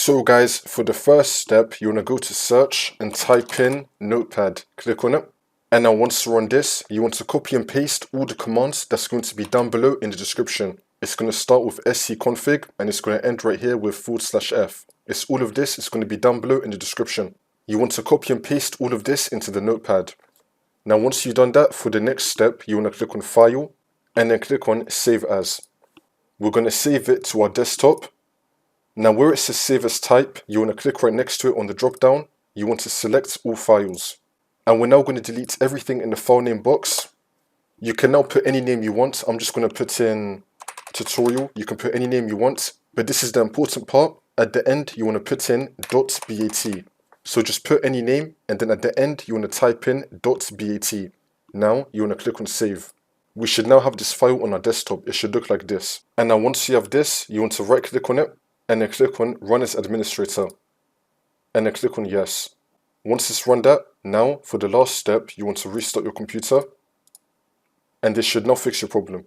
So guys, for the first step, you want to go to search and type in Notepad. Click on it. And now once you're on this, you want to copy and paste all the commands that's going to be down below in the description. It's going to start with scconfig and it's going to end right here with /f. It's all of this, it's going to be down below in the description. You want to copy and paste all of this into the Notepad. Now once you've done that, for the next step, you want to click on File and then click on Save As. We're going to save it to our desktop. Now where it says Save As Type, you want to click right next to it on the drop down. You want to select all files. And we're now going to delete everything in the file name box. You can now put any name you want. I'm just going to put in tutorial. You can put any name you want, but this is the important part. At the end, you want to put in .bat. So just put any name, and then at the end, you want to type in .bat. Now, you want to click on Save. We should now have this file on our desktop. It should look like this. And now once you have this, you want to right click on it, and then click on Run as Administrator. And then click on Yes. Once it's run that, now for the last step, you want to restart your computer, and this should now fix your problem.